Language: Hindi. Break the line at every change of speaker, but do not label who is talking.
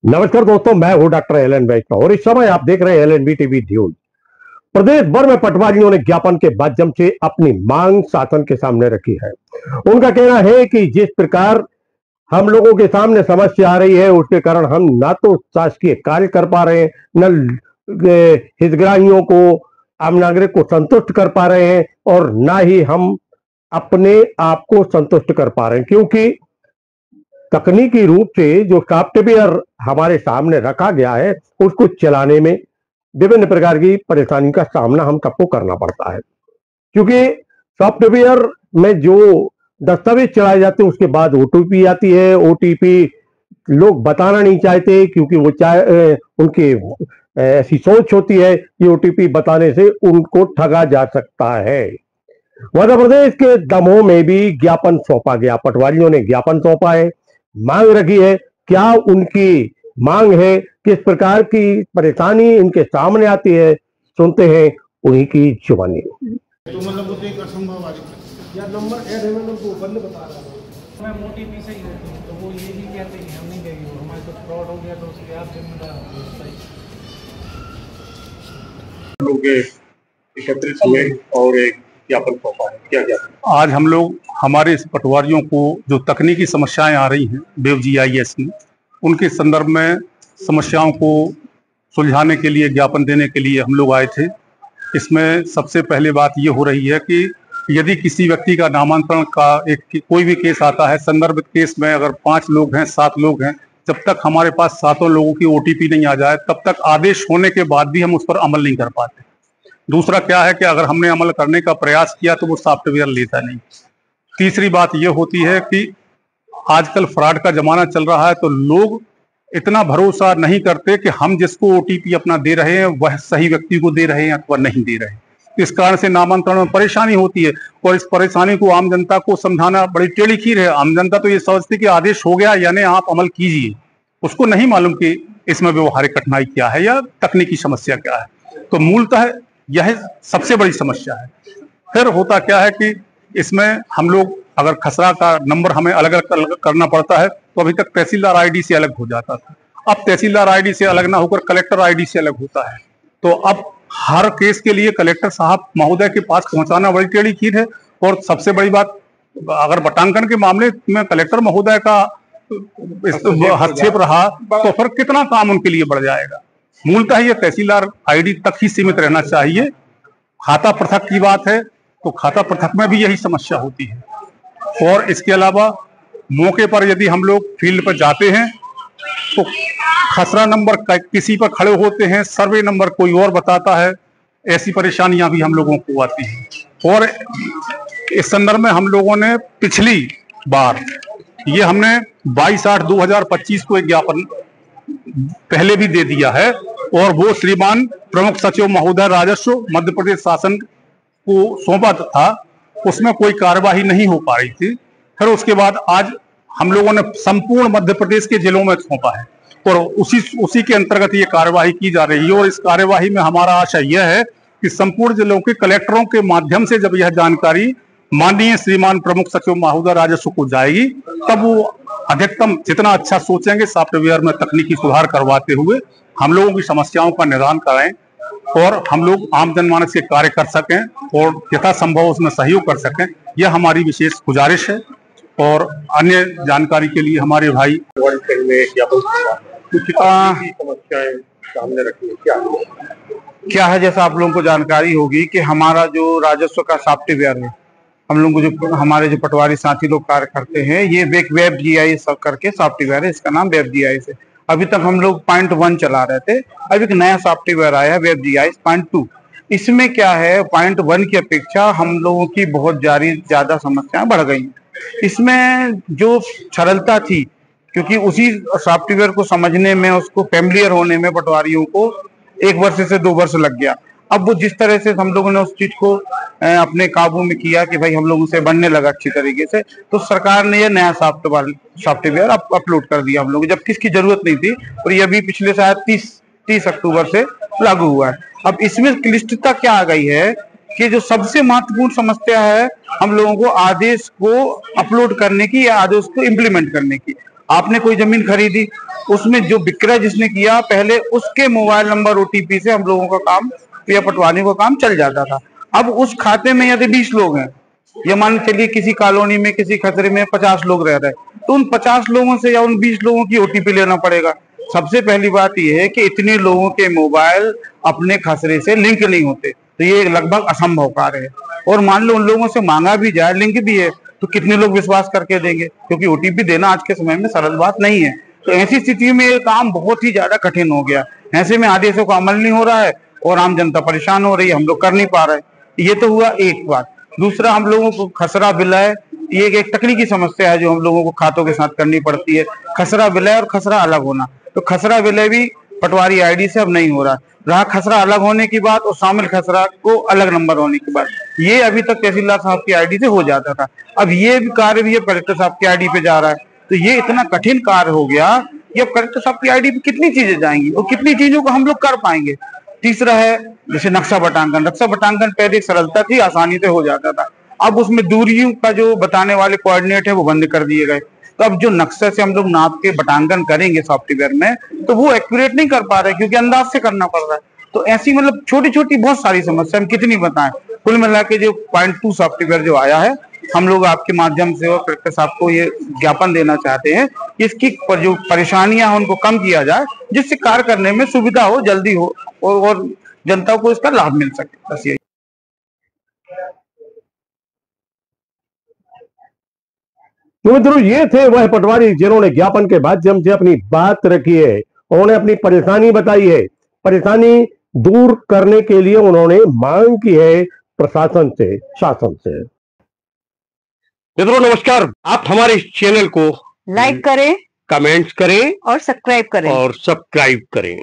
नमस्कार दोस्तों, मैं हूं डॉक्टर एलन वैष्णव और इस समय आप देख रहे हैं एलएनबी टीवी न्यूज। प्रदेश भर में पटवारियों ने ज्ञापन के माध्यम से अपनी मांग शासन के सामने रखी है। उनका कहना है कि जिस प्रकार हम लोगों के सामने समस्या आ रही है उसके कारण हम ना तो शासकीय कार्य कर पा रहे हैं, न हितग्राहियों को, आम नागरिक को संतुष्ट कर पा रहे हैं और ना ही हम अपने आप को संतुष्ट कर पा रहे हैं, क्योंकि तकनीकी रूप से जो सॉफ्टवेयर हमारे सामने रखा गया है उसको चलाने में विभिन्न प्रकार की परेशानी का सामना हम सबको करना पड़ता है। क्योंकि सॉफ्टवेयर में जो दस्तावेज चलाए जाते हैं उसके बाद ओटीपी आती है। ओटीपी लोग बताना नहीं चाहते क्योंकि वो उनकी ऐसी सोच होती है कि ओटीपी बताने से उनको ठगा जा सकता है। मध्य प्रदेश के दमोह में भी ज्ञापन सौंपा गया। पटवारियों ने ज्ञापन सौंपा है, मांग रखी है। क्या उनकी मांग है, किस प्रकार की परेशानी इनके सामने आती है, सुनते हैं उन्हीं की जुबानी।
तो मतलब वो तो एक असंभव वाली या नंबर ऐड है, मतलब वो बंद बता रहा है।
मैं ओटीपी से ही रहती हूँ, तो वो ये भी कहते हैं कि हम नहीं देंगे, वो हमारे कुछ फ्रॉड हो गया तो उसके आप जिम्मेदार
लोग एकत्रित हुए और एक ज्ञापन सौंपा है। क्या क्या
आज हम लोग हमारे इस पटवारियों को जो तकनीकी समस्याएं आ रही हैं वेब जीआईएस में, उनके संदर्भ में समस्याओं को सुलझाने के लिए, ज्ञापन देने के लिए हम लोग आए थे। इसमें सबसे पहले बात ये हो रही है कि यदि किसी व्यक्ति का नामांतरण का कोई भी केस आता है, संदर्भित केस में अगर 5 लोग हैं, 7 लोग हैं, जब तक हमारे पास 7 लोगों की ओटीपी नहीं आ जाए तब तक आदेश होने के बाद भी हम उस पर अमल नहीं कर पाते। दूसरा क्या है कि अगर हमने अमल करने का प्रयास किया तो वो सॉफ्टवेयर लेता नहीं। तीसरी बात यह होती है कि आजकल फ्रॉड का जमाना चल रहा है, तो लोग इतना भरोसा नहीं करते कि हम जिसको ओटीपी अपना दे रहे हैं वह सही व्यक्ति को दे रहे हैं अथवा नहीं दे रहे हैं। इस कारण से नामांतरण में परेशानी होती है और इस परेशानी को आम जनता को समझाना बड़ी टेढ़ी खीर है। आम जनता तो ये समझती कि आदेश हो गया यानी आप अमल कीजिए, उसको नहीं मालूम कि इसमें व्यवहारिक कठिनाई क्या है या तकनीकी समस्या क्या है। तो मूलतः यह सबसे बड़ी समस्या है। फिर होता क्या है कि इसमें हम लोग अगर खसरा का नंबर हमें अलग अलग करना पड़ता है, तो अभी तक तहसीलदार आईडी से अलग हो जाता था, अब तहसीलदार आईडी से अलग ना होकर कलेक्टर आईडी से अलग होता है। तो अब हर केस के लिए कलेक्टर साहब महोदय के पास पहुंचाना बड़ी टेढ़ी खीर है। और सबसे बड़ी बात, अगर बटांकन के मामले में कलेक्टर महोदय का हस्तक्षेप रहा तो फिर कितना काम उनके लिए बढ़ जाएगा। मूलतः ये तहसीलदार आईडी तक ही सीमित रहना चाहिए। खाता पृथक की बात है तो खाता पृथक में भी यही समस्या होती है। और इसके अलावा मौके पर यदि हम लोग फील्ड पर जाते हैं तो खसरा नंबर किसी पर खड़े होते हैं, सर्वे नंबर कोई और बताता है। ऐसी परेशानियां भी हम लोगों को आती हैं। और इस संदर्भ में हम लोगों ने पिछली बार ये हमने 22/8/2025 को एक ज्ञापन पहले भी दे दिया है और वो श्रीमान प्रमुख सचिव महोदय राजस्व मध्य प्रदेश शासन को सौंपा था। उसमें कोई कार्यवाही नहीं हो पा रही थी। फिर उसके बाद आज हम लोगों ने संपूर्ण मध्य प्रदेश के जिलों में सौंपा है और उसी के अंतर्गत ये कार्यवाही की जा रही है। और इस कार्यवाही में हमारा आशा यह है कि संपूर्ण जिलों के कलेक्टरों के माध्यम से जब यह जानकारी माननीय श्रीमान प्रमुख सचिव महोदय राजस्व को जाएगी, तब वो अधिकतम जितना अच्छा सोचेंगे सॉफ्टवेयर में तकनीकी सुधार करवाते हुए हम लोगों की समस्याओं का निदान कराएं और हम लोग आम जनमानस के कार्य कर सकें और यथासंभव उसमें सहयोग कर सकें। यह हमारी विशेष गुजारिश है। और अन्य जानकारी के लिए हमारे भाई
समस्याएं सामने रखी है।
क्या है, जैसा आप लोगों को जानकारी होगी कि हमारा जो राजस्व का सॉफ्टवेयर है, हम लोग जो हमारे जो पटवारी साथी लोग कार्य करते हैं, ये वेब जीआईएस करके सॉफ्टवेयर है, इसका नाम वेब जीआईएस है। अभी तक हम लोग 0.1 चला रहे थे। अब एक नया सॉफ्टवेयर आया है वेब जीआईएस 0.2। इसमें क्या है, 0.1 की अपेक्षा हम लोगों की बहुत ज्यादा समस्याएं बढ़ गई। इसमें जो सरलता थी, क्योंकि उसी सॉफ्टवेयर को समझने में, उसको फैमिलियर होने में पटवारियों को 1 वर्ष से 2 वर्ष लग गया। अब वो जिस तरह से हम लोगों ने उस चीज को अपने काबू में किया कि भाई हम लोगों से बनने लगा अच्छी तरीके से, तो सरकार ने ये नया सॉफ्टवेयर अपलोड कर दिया हम लोग, जबकि इसकी जरूरत नहीं थी। और ये भी पिछले शायद 30 अक्टूबर से लागू हुआ है। अब इसमें क्लिष्टता क्या आ गई है कि जो सबसे महत्वपूर्ण समस्या है हम लोगों को आदेश को अपलोड करने की या आदेश को इम्प्लीमेंट करने की। आपने कोई जमीन खरीदी, उसमें जो विक्रय जिसने किया पहले उसके मोबाइल नंबर ओटीपी से हम लोगों का काम या पटवारी का काम चल जाता था। अब उस खाते में यदि 20 लोग हैं, या मान चलिए किसी कॉलोनी में किसी खतरे में 50 लोग रह रहे हैं, तो उन 50 लोगों से या उन 20 लोगों की ओटीपी लेना पड़ेगा। सबसे पहली बात यह है कि इतने लोगों के मोबाइल अपने खसरे से लिंक नहीं होते, तो ये लगभग असंभव कार्य है। और मान लो उन लोगों से मांगा भी जाए, लिंक भी है, तो कितने लोग विश्वास करके देंगे, क्योंकि ओटीपी देना आज के समय में सरल बात नहीं है। तो ऐसी स्थिति में ये काम बहुत ही ज्यादा कठिन हो गया। ऐसे में आदेशों का अमल नहीं हो रहा है और आम जनता परेशान हो रही है, हम लोग कर नहीं पा रहे। ये तो हुआ एक बात। दूसरा, हम लोगों को खसरा विलय, ये एक तकनीकी समस्या है जो हम लोगों को खातों के साथ करनी पड़ती है। खसरा विलय और खसरा अलग होना, तो खसरा विलय भी पटवारी आईडी से अब नहीं हो रहा खसरा अलग होने की बात और शामिल खसरा को अलग नंबर होने की बात, ये अभी तक तहसीलदार साहब की आईडी से हो जाता था। अब ये भी कार्य भी कलेक्टर साहब की आईडी पे जा रहा है, तो ये इतना कठिन कार्य हो गया कि अब कलेक्टर साहब की आईडी पे कितनी चीजें जाएंगी और कितनी चीजों को हम लोग कर पाएंगे। तीसरा है जैसे नक्शा बटांकन। नक्शा बटांकन पहले एक सरलता थी, आसानी से हो जाता था। अब उसमें दूरियों का जो बताने वाले कोऑर्डिनेट है वो बंद कर दिए गए। तो अब जो नक्शे से हम लोग नाप के बटांकन करेंगे सॉफ्टवेयर में, तो वो एक्यूरेट नहीं कर पा रहे क्योंकि अंदाज से करना पड़ रहा है। तो ऐसी मतलब छोटी छोटी बहुत सारी समस्या, हम कितनी बताएं। कुल मिला के जो .2 सॉफ्टवेयर जो आया है, हम लोग आपके माध्यम से और कलेक्टर साहब को ये ज्ञापन देना चाहते हैं कि इसकी जो परेशानियां हैं उनको कम किया जाए, जिससे कार्य करने में सुविधा हो, जल्दी हो और जनता को इसका लाभ मिल सके। बस यही।
तो मित्रों, ये थे वह पटवारी जिन्होंने ज्ञापन के माध्यम से अपनी बात रखी है। उन्होंने अपनी परेशानी बताई है। परेशानी दूर करने के लिए उन्होंने मांग की है प्रशासन से, शासन से। मित्रों नमस्कार, आप हमारे इस चैनल को
लाइक करें,
कमेंट्स करें
और सब्सक्राइब करें।